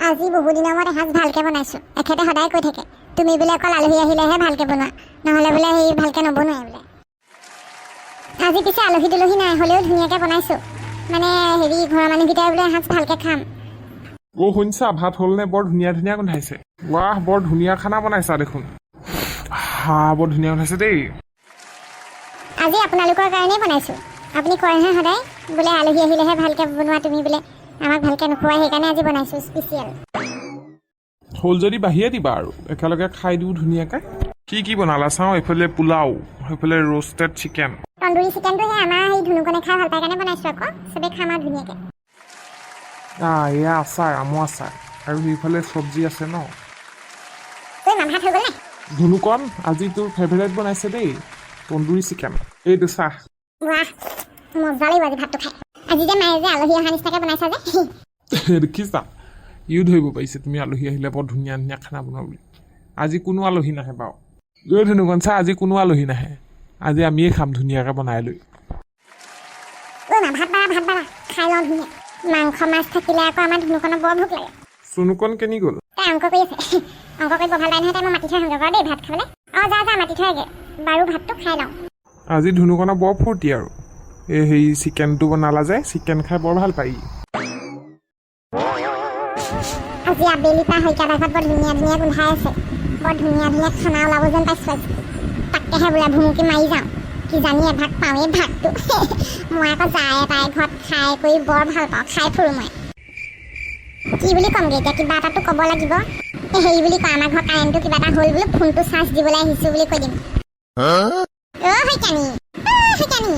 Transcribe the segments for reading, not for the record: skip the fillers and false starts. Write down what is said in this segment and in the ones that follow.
আজি বহু দিনৰ মূৰত এসাঁজ ভালকে বনাইছো। এখেতে সদায় কৈ থাকে তুমি বোলে অকল আলহী আহিলেহে ভালকে বনোৱা, নহ'লে বোলে সেই ভালকে নবনোৱাই বোলে। আজি পিছে আলহী দুলহী নাই, হ'লেও ধুনীয়াকে বনাইছো। মানে হেৰি ঘৰৰ মানুহকেইটাই বোলে এসাঁজ ভালকে খাম। শুনিছা ভাত হ'লনে? বৰ ধুনীয়া ধুনীয়া গোন্ধাইছে। ৱাহ, বৰ ধুনীয়া খানা বনাইছা দেখোন। বৰ ধুনীয়া গোন্ধাইছে দেই। আজি আপোনালোকৰ কাৰণেই বনাইছো। আপুনি কয়হে সদায় বোলে আলহী আহিলেহে ভালকে বনোৱা, তুমি বোলে আমাক ভালকে নোখোৱাই, সেইকাৰণে আজি বনাইছো স্পেচিয়েল। হ'ল যদি বাহিৰে দিবা আৰু একেলগে খাই দিওঁ ধুনীয়াকে। কি কি বনালা চাওঁ? এইফালে পোলাও, সেইফালে ৰ'ষ্টেড চিকেন। তন্দুৰী চিকেনটো সেই আমাৰ সেই ধুনুকনে খাই ভাল পাই কাৰণে বনাইছো আকৌ, চবেই খাম আৰু ধুনীয়াকে। এয়া আচাৰ, আমৰ আচাৰ, আৰু সেইফালে চব্জি আছে ন। ভাত হৈ গ'ল নাই? ধুনুকণ আজি তোৰ ফেভাৰেট বনাইছে দেই, তন্দুৰী চিকেন। এইটো চাহ। ৱাহ, মজা লাগিব আজি ভাতটো খাই। আজি যে মায়ে যে আলহী অহা নিচিনাকে বনাইছা যে। দেখিছা, ইও ধৰিব পাৰিছে তুমি আলহী আহিলে বৰ ধুনীয়া ধুনীয়া খানা বনোৱা বুলি। আজি কোনো আলহী নাহে বাৰু। ধুনুকণ চা, আজি কোনো আলহী নাহে, আজি আমিয়ে খাম ধুনীয়াকে বনাই লৈ। ভাত বাৰা খাই লওঁ ধুনীয়া। মাংস মাছ থাকিলে আকৌ আমাৰ ধুনুকণৰ বৰ ভোক লাগে। চুনুকণ কেনি গ'ল? তাই অংক কৰি আছে। অংক কৰি বৰ ভাল পাই নহয়, তাই মই মাতি থৈ আহোঁগৈ বাৰু দেই ভাত খাবলৈ। যা মাতি থৈ আগে বাৰু, ভাতটো খাই লওঁ। আজি ধুনুকণৰ বৰ ফূৰ্তি আৰু এই হেৰি চিকেনটো বনালা যে, চিকেন খাই বৰ ভাল পাই। আজি আবেলি পৰা শইকীয়া ঘৰত বৰ ধুনীয়া ধুনীয়া গোন্ধাই আছে। বৰ ধুনীয়া ধুনীয়া খানা ওলাব যেন পাইছোঁ আজি। তাকেহে বোলে ভুমুকি মাৰি যাওঁ, কিজানি এভাগ পাওঁৱেই ভাতটো। মই আকৌ যায় তাই ঘৰত খাই কৰি বৰ ভাল পাওঁ, খাই ফুৰোঁ মই। কি বুলি ক'মগৈ এতিয়া, কিবা এটাতো ক'ব লাগিব। হেৰি বুলি কয়, আমাৰ ঘৰত কাৰেণ্টটো কিবা এটা হ'ল বোলো, ফোনটো চাৰ্জ দিবলৈ আহিছোঁ বুলি কৈ দিম। শইকীয়ানী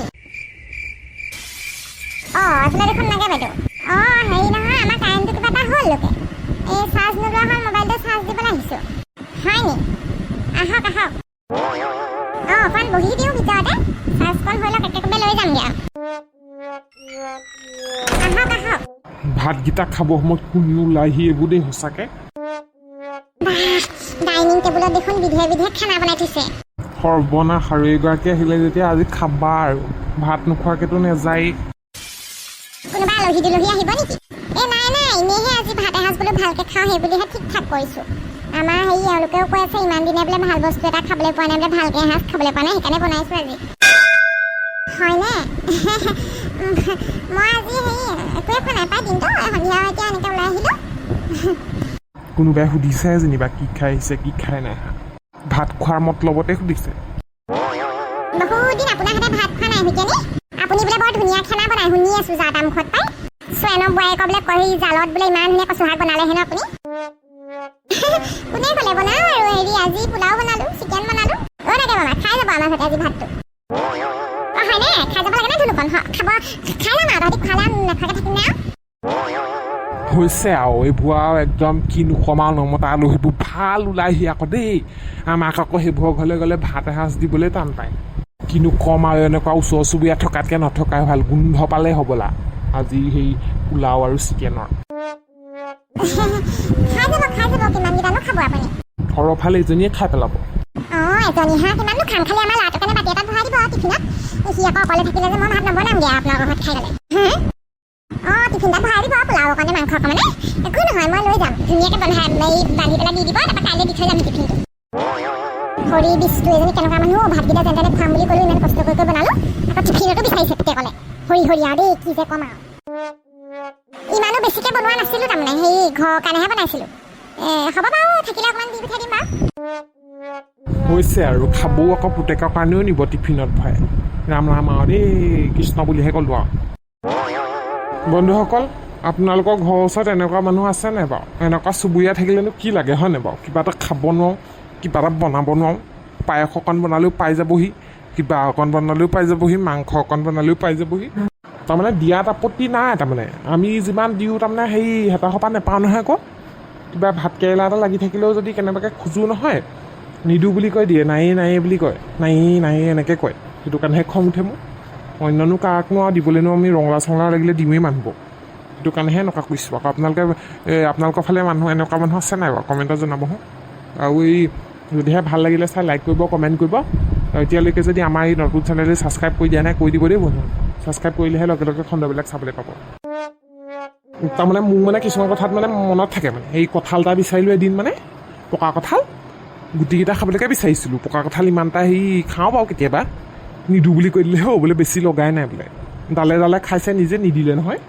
এইফালে দেখোন নাগে বাইদেউ। হেৰি নহয়, আমাৰ কাৰেণ্টটো কিবা এটা হ'ল লোকে। এই চাৰ্জ নোলোৱা হ'ল, মোবাইলটো চাৰ্জ দিবলৈ আহিছোঁ। হয় নি? আহক অকণ বহি দিওঁ ভিতৰতে, চাৰ্জকণ হৈ লওক, একেবাৰে লৈ যামগৈ আৰু। আহক ভাতকেইটা খাব সময়ত কোনেও ওলাইহি এইবোৰ দেই সঁচাকে। ডাইনিং টেবুলত দেখোন বিধে বিধে খানা বনাই থৈছে। সৰ্বনাশ, আৰু এগৰাকী আহিলে যেতিয়া আজি খাবা আৰু, ভাত নোখোৱাকেতো নাযায়েই। কোনোবা আলহী দুলহী আহিব নেকি? নাই এনেইহে আজি ভাত এসাঁজ বোলো ভালকে খাওঁ, সেই বুলিহে ঠিক ঠাক কৰিছোঁ। আমাৰ হেৰি এওঁলোকেও কৈ আছে ইমান দিনে বোলে ভাল বস্তু এটা খাবলৈ পোৱা নাই, বোলে ভালকে এসাঁজ খাবলৈ পোৱা নাই, সেইকাৰণে বনাইছোঁ আজি। হয়নে? মই আজি হেৰি একোৱে খোৱা নাই পাই দিনটো, সন্ধিয়া এতিয়া এনেকৈ ওলাই আহিলোঁ। কোনোবাই সুধিছে যেনিবা কি খাই আহিছে কি খাই নাই, ভাত খোৱাৰ মতলবতে সুধিছে। বহুত দিন আপোনাৰ হাতে ভাত খোৱা নাই শইকীয়ানী। আপুনি বোলে বৰ ধুনীয়া খানা বনাই, শুনি আছোঁ যা তা মুখত পাই। চোৱেনৰ বোৱাৰীয়েকৰ বোলে কহি জালত বোলে ইমান ধুনীয়া কচু শাক বনালে হেনো আপুনি। কোনে ক'লে বনাওঁ আৰু, হেৰি আজি পোলাও বনালোঁ, চিকেন বনালোঁ। তাকে মামা খাই যাব আমাৰ ঘৰতে আজি ভাতটো। হয়নে? খাই যাব লাগে নে ধুনুকণ? খাই ল'ম আৰু, তহঁতি খোৱালে নাখাকে থাকিম নে আৰু? হৈছে আৰু এইবোৰ আৰু একদম কি নোকম আৰু, নমতা আলহীবোৰ ভাল ওলাইহি আকৌ দেই। আমাক আকৌ সেইবোৰৰ ঘৰলৈ গ'লে ভাত এসাঁজ দিবলৈ টান পায়। কিনো কম আৰু, এনেকুৱা ওচৰ চুবুৰীয়া থকাতকৈ নথকাই ভাল। গোন্ধ পালেই হ'বলা আজি সেই পোলাও আৰু চিকেনৰ। খাই যাব কিমানকেইটানো খাব আপুনি? ঘৰৰ ফালে এজনীয়ে খাই পেলাব। এজনীহে কিমাননো খাম, খালি আমাৰ ল'ৰাটোৰ কাৰণে বাতি এটাত ভৰাই দিব টিফিনত। সি আকৌ অকলে থাকিলে যে মই ভাত নবনামগৈ আপোনালোকৰ ঘৰত খাই গ'লে। টিফিনটাত ভৰাই দিব পোলাও অকণে মাংস অকণমানে, একো নহয় মই লৈ যাম। ধুনীয়াকৈ বান্ধি পেলাই দি দিব, তাৰপৰা কাইলৈ দি থৈ যাম টিফিনটো। খৰি বিচটো এজনী কেনেকুৱা মানুহ, ভাতকেইটা যেন তেনে খুৱাম বুলি ক'লোঁ, ইমান কষ্ট কৰি বনালোঁ, আকৌ টিফিনতো বিচাৰিছে পুতেকলে। হৰি আৰু দেই, কি যে ক'ম আৰু। ইমানো বেছিকৈ বনোৱা নাছিলোঁ, তাৰমানে সেই ঘৰৰ কাৰণেহে বনাইছিলোঁ। হ'ব বাৰু, থাকিলে অকণমান দি পঠাই দিম বাৰু। হৈছে আৰু খাবও আকৌ পুতেকৰ কাৰণেও নিব টিফিনত ভৰাই। ৰাম আৰু দেই, কৃষ্ণ বুলিহে ক'লোঁ আৰু। বন্ধুসকল, আপোনালোকৰ ঘৰৰ ওচৰত এনেকুৱা মানুহ আছে নাই বাৰু? এনেকুৱা চুবুৰীয়া থাকিলেনো কি লাগে হয়নে বাৰু? কিবা এটা খাব নোৱাৰোঁ, কিবা এটা বনাব নোৱাৰোঁ, পায়স অকণ বনালেও পাই যাবহি, কিবা অকণ বনালেও পাই যাবহি, মাংস অকণ বনালেও পাই যাবহি। তাৰমানে দিয়াত আপত্তি নাই, তাৰমানে আমি যিমান দিওঁ তাৰমানে সেই হেতা সপা নেপাওঁ নহয় আকৌ। কিবা ভাত কেৰেলা এটা লাগি থাকিলেও যদি কেনেবাকৈ খোজো নহয়, নিদিওঁ বুলি কৈ দিয়ে, নায়ে বুলি কয়, নায়ে এনেকৈ কয়। সেইটো কাৰণেহে খং উঠে মোৰ। অন্যনো কাকনো আৰু দিবলৈনো আমি ৰঙালাও চঙলাও লাগিলে দিমেই মানুহবোৰ। সেইটো কাৰণেহে এনেকুৱা কৰিছোঁ। আকৌ আপোনালোকৰ ফালে এনেকুৱা মানুহ আছে নাই বাৰু? কমেণ্টত জনাবচোন। আৰু এই যদিহে ভাল লাগিলে চাই লাইক কৰিব, কমেণ্ট কৰিব। এতিয়ালৈকে যদি আমাৰ এই নতুন চেনেলটো ছাবস্ক্ৰাইব কৰি দিয়া নাই, কৰি দিব দেই বন্ধু। ছাবস্ক্ৰাইব কৰিলেহে লগে লগে খণ্ডবিলাক চাবলৈ পাব। তাৰমানে মোক মানে কিছুমান কথাত মানে মনত থাকে মানে এই কঁঠাল এটা বিচাৰিলোঁ এদিন মানে পকা কঁঠাল গুটিকেইটা খাবলৈকে বিচাৰিছিলোঁ পকা কঁঠাল ইমান এটা খাওঁ বাৰু কেতিয়াবা নিদিওঁ বুলি কৈ দিলে বোলে বেছি লগাই নাই বোলে ডালে ডালে খাইছে নিজে নিদিলে নহয়